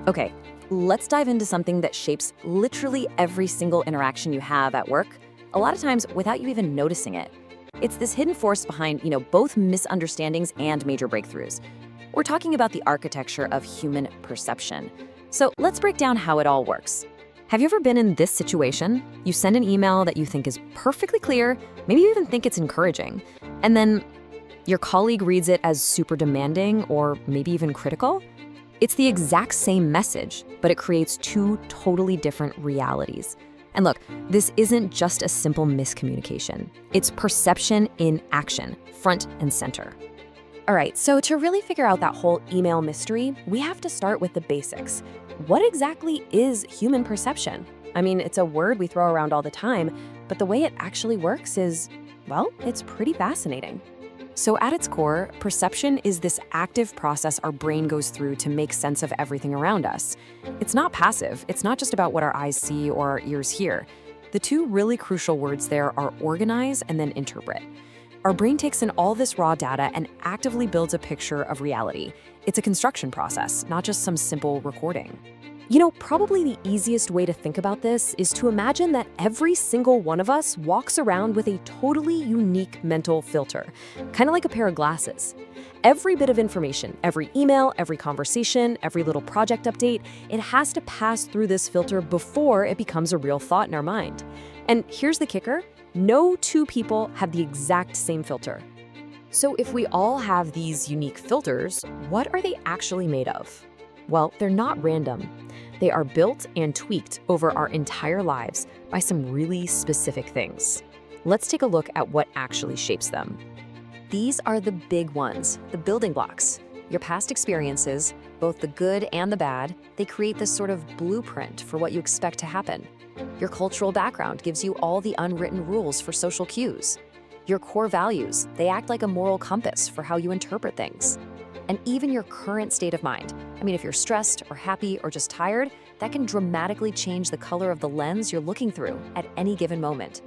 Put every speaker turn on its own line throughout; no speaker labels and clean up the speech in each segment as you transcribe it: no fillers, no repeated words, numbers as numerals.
Okay, let's dive into something that shapes literally every single interaction you have at work, a lot of times without you even noticing it. It's this hidden force behind, both misunderstandings and major breakthroughs. We're talking about the architecture of human perception. So let's break down how it all works. Have you ever been in this situation? You send an email that you think is perfectly clear, maybe you even think it's encouraging, and then your colleague reads it as super demanding or maybe even critical? It's the exact same message, but it creates two totally different realities. And look, this isn't just a simple miscommunication. It's perception in action, front and center.
All right, so to really figure out that whole email mystery, we have to start with the basics. What exactly is human perception? I mean, it's a word we throw around all the time, but the way it actually works is, well, it's pretty fascinating.
So at its core, perception is this active process our brain goes through to make sense of everything around us. It's not passive. It's not just about what our eyes see or our ears hear. The two really crucial words there are organize and then interpret. Our brain takes in all this raw data and actively builds a picture of reality. It's a construction process, not just some simple recording.
Probably the easiest way to think about this is to imagine that every single one of us walks around with a totally unique mental filter, kind of like a pair of glasses. Every bit of information, every email, every conversation, every little project update, it has to pass through this filter before it becomes a real thought in our mind. And here's the kicker, no two people have the exact same filter.
So if we all have these unique filters, what are they actually made of? Well, they're not random. They are built and tweaked over our entire lives by some really specific things. Let's take a look at what actually shapes them. These are the big ones, the building blocks. Your past experiences, both the good and the bad, they create this sort of blueprint for what you expect to happen. Your cultural background gives you all the unwritten rules for social cues. Your core values, they act like a moral compass for how you interpret things. And even your current state of mind. I mean, if you're stressed or happy or just tired, that can dramatically change the color of the lens you're looking through at any given moment.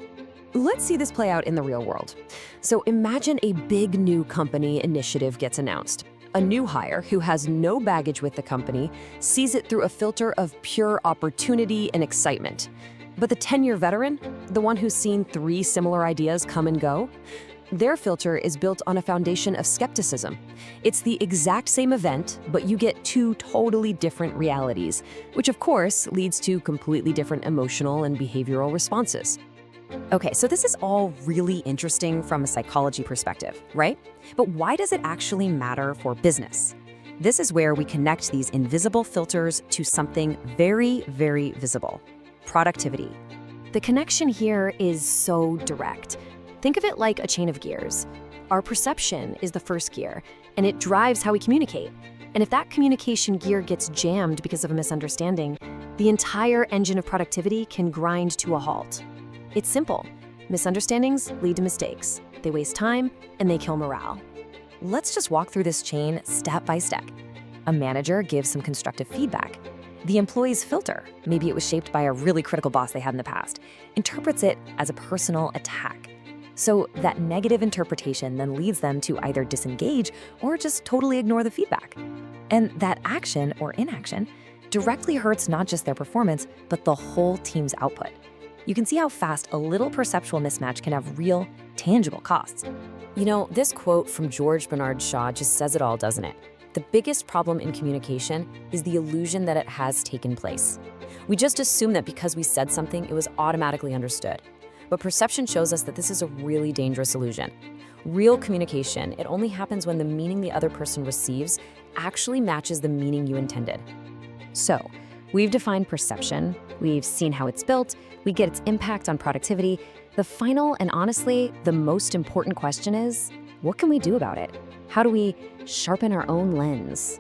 Let's see this play out in the real world. So imagine a big new company initiative gets announced. A new hire who has no baggage with the company sees it through a filter of pure opportunity and excitement. But the 10-year veteran, the one who's seen 3 similar ideas come and go, their filter is built on a foundation of skepticism. It's the exact same event, but you get 2 totally different realities, which of course leads to completely different emotional and behavioral responses. Okay, so this is all really interesting from a psychology perspective, right? But why does it actually matter for business? This is where we connect these invisible filters to something very, very visible: productivity. The connection here is so direct. Think of it like a chain of gears. Our perception is the first gear, and it drives how we communicate. And if that communication gear gets jammed because of a misunderstanding, the entire engine of productivity can grind to a halt. It's simple. Misunderstandings lead to mistakes. They waste time, and they kill morale. Let's just walk through this chain step by step. A manager gives some constructive feedback. The employee's filter, maybe it was shaped by a really critical boss they had in the past, interprets it as a personal attack. So that negative interpretation then leads them to either disengage or just totally ignore the feedback. And that action or inaction directly hurts not just their performance, but the whole team's output. You can see how fast a little perceptual mismatch can have real, tangible costs. This quote from George Bernard Shaw just says it all, doesn't it? The biggest problem in communication is the illusion that it has taken place. We just assume that because we said something, it was automatically understood. But perception shows us that this is a really dangerous illusion. Real communication, it only happens when the meaning the other person receives actually matches the meaning you intended. So, we've defined perception, we've seen how it's built, we get its impact on productivity. The final and honestly, the most important question is, what can we do about it? How do we sharpen our own lens?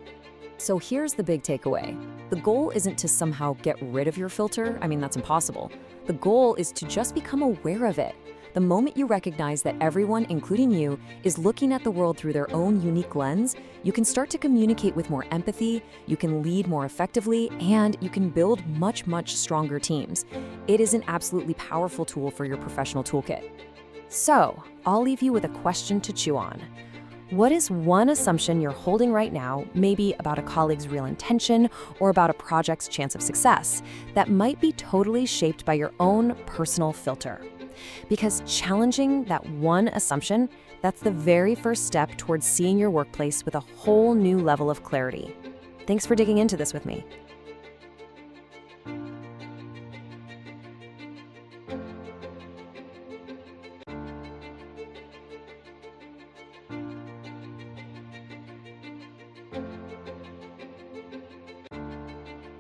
So here's the big takeaway. The goal isn't to somehow get rid of your filter. I mean, that's impossible. The goal is to just become aware of it. The moment you recognize that everyone, including you, is looking at the world through their own unique lens, you can start to communicate with more empathy, you can lead more effectively, and you can build much, much stronger teams. It is an absolutely powerful tool for your professional toolkit. So, I'll leave you with a question to chew on.
What is one assumption you're holding right now, maybe about a colleague's real intention or about a project's chance of success, that might be totally shaped by your own personal filter? Because challenging that one assumption, that's the very first step towards seeing your workplace with a whole new level of clarity. Thanks for digging into this with me.